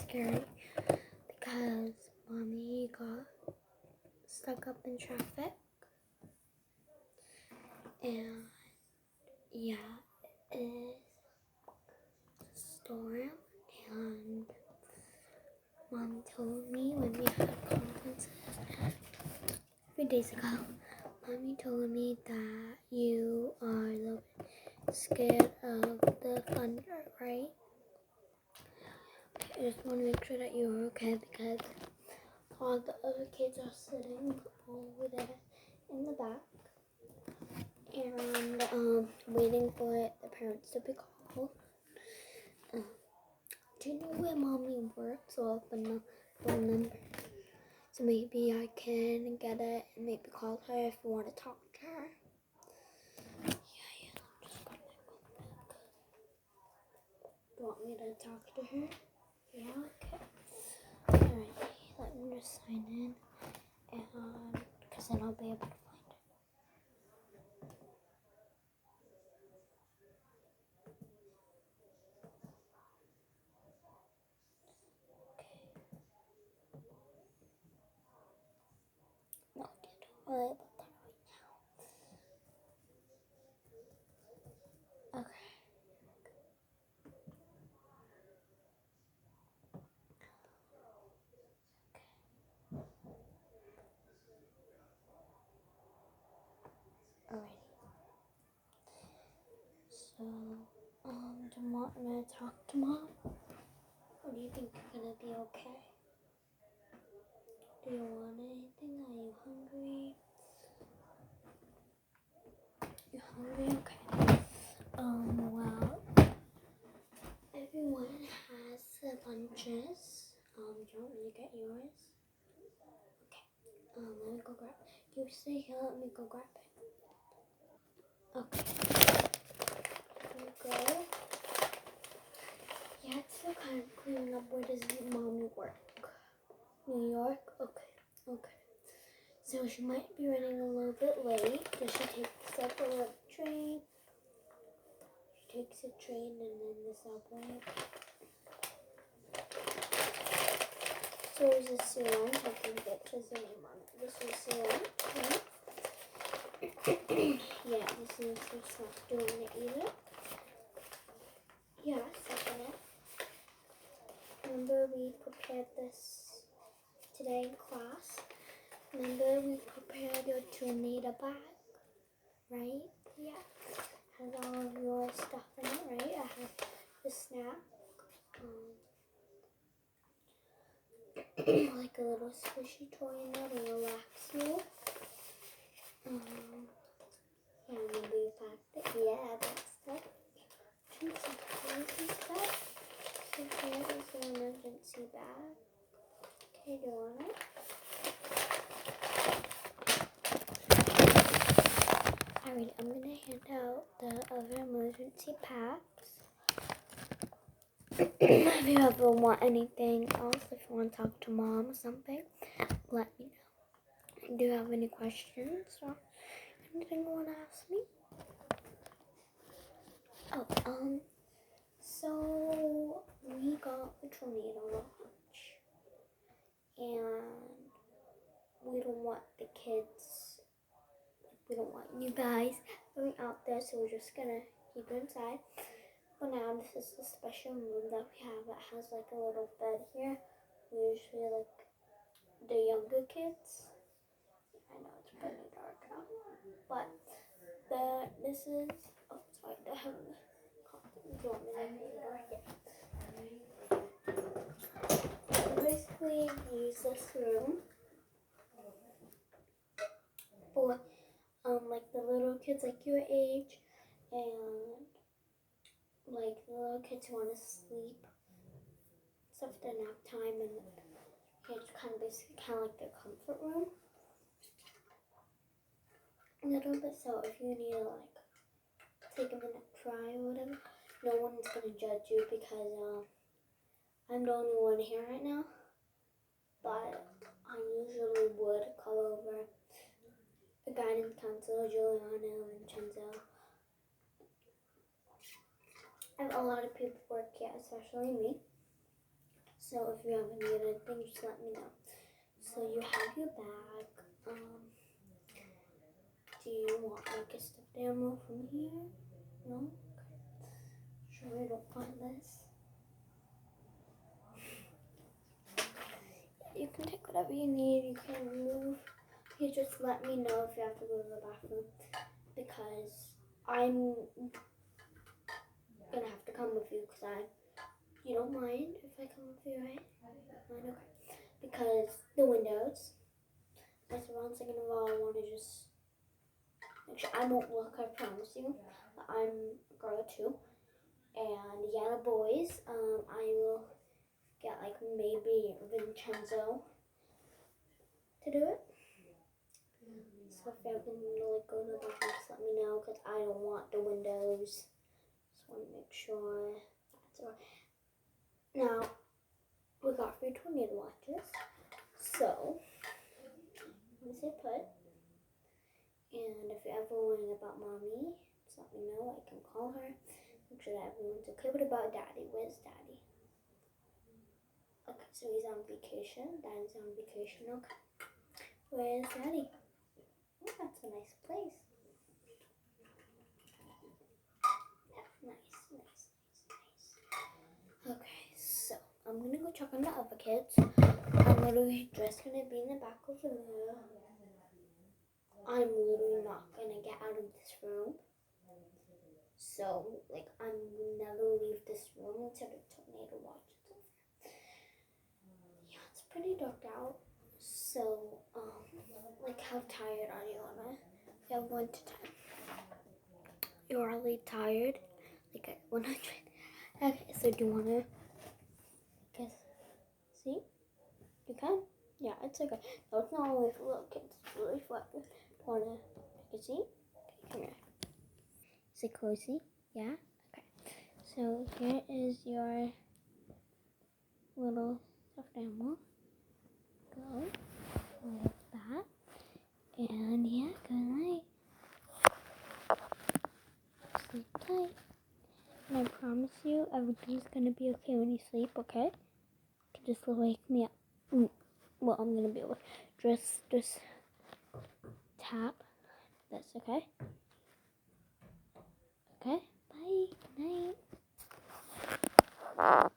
scary because mommy got stuck up in traffic, and yeah, it is a storm, and mommy told me when we had conferences a few days ago, mommy told me that you are a little bit scared of the thunder, right? I just want to make sure that you're okay because all the other kids are sitting over there in the back and waiting for the parents to be called. Do you know where mommy works or the phone number? So maybe I can get it and maybe call her if you want to talk to her. Yeah, just got my phone back. You want me to talk to her? Yeah, okay. Alright, let me just sign in, and because then I'll be able to find it. Okay. No, don't worry about that right now. Okay. Alrighty. So, do you want me to talk to mom? Or do you think you're gonna be okay? Do you want anything? Are you hungry? You hungry? Okay. Well, everyone has their lunches. Do you want me to get yours? Okay. Let me go grab it. You stay here, let me go grab it. Okay. Here we go. Yeah, it's still kind of cleaning up. Where does mommy work? New York? Okay. So she might be running a little bit late because she takes up a train. She takes a train and then the subway. So is this Sulan? I think that was the name on it. This is Sulan. Okay. Yeah, this is just not doing it either. Yeah, second it. Remember we prepared this today in class? Remember we prepared your tornado bag, right? Yeah. Has all of your stuff in it, right? I have the snack, like a little squishy toy in there to relax you. Yeah, remember you packed it? Yeah, that's stuff. Two supplies and stuff. So here is your emergency bag. Okay, do you want it? Alright, I'm gonna hand out the other emergency packs. If you ever want anything else, if you want to talk to mom or something, let me know. Do you have any questions or anything you want to ask me? Oh, so we got the tornado watch, and we don't want the kids, we don't want you guys going out there, so we're just gonna keep it inside. But now this is the special room that we have that has like a little bed here. We usually like the younger kids. I know it's pretty dark now, but this is, oh sorry, the heaven. Basically use this room for like the little kids like your age, and like the little kids who want to sleep, it's after nap time, and it's kind of basically kind of like their comfort room a little bit. So if you need to like take a minute, cry or whatever, no one's gonna judge you because I'm the only one here right now. But I usually would call over the guidance counselor, Juliana and Vincenzo. And a lot of people work here, especially me. So if you ever need anything, just let me know. So you have your bag. Do you want like a stuffed animal from here? No? Okay. Sure we don't find this. You can take whatever you need. You can move. You just let me know if you have to go to the bathroom, because I'm gonna have to come with you, you don't mind if I come with you, right? Mind? Okay. Because the windows. That's one second of all, I want to just make sure I won't look, I promise you. I'm a girl too. And yeah, the boys, I will get like maybe Vincenzo to do it. So if you're gonna like go to the bathroom, just let me know, because I don't want the windows. Just want to make sure that's all right. Now, we got free tornado watches. So, I'm gonna say put. And if you're ever worrying about mommy, just let me know. I can call her. Make sure that everyone's okay. What about daddy? Where's daddy? Okay, so he's on vacation. Daddy's on vacation. Okay. Where's daddy? Oh, that's a nice place. Yeah, nice. Okay, so I'm gonna go check on the other kids. I'm literally just gonna be in the back over there. I'm literally not gonna get out of this room. So, like, I'm never leave this room until the tornado watches over. Yeah, it's pretty dark out. So, like, how tired are you on a scale of 1 to 10? You're really tired? Like, at 100. Okay, so do you wanna guess? See? You can? Yeah, it's okay. No, it's not only for little kids. It's really for you. Wanna take a seat? Okay, come here. Sit closely. Yeah? Okay. So here is your little stuffed animal. Go like that. And yeah, good night. Sleep tight. And I promise you, everything's gonna be okay when you sleep, okay? Just wake me up. Well, I'm gonna be able to just tap. That's okay. Okay? Bye. Good night.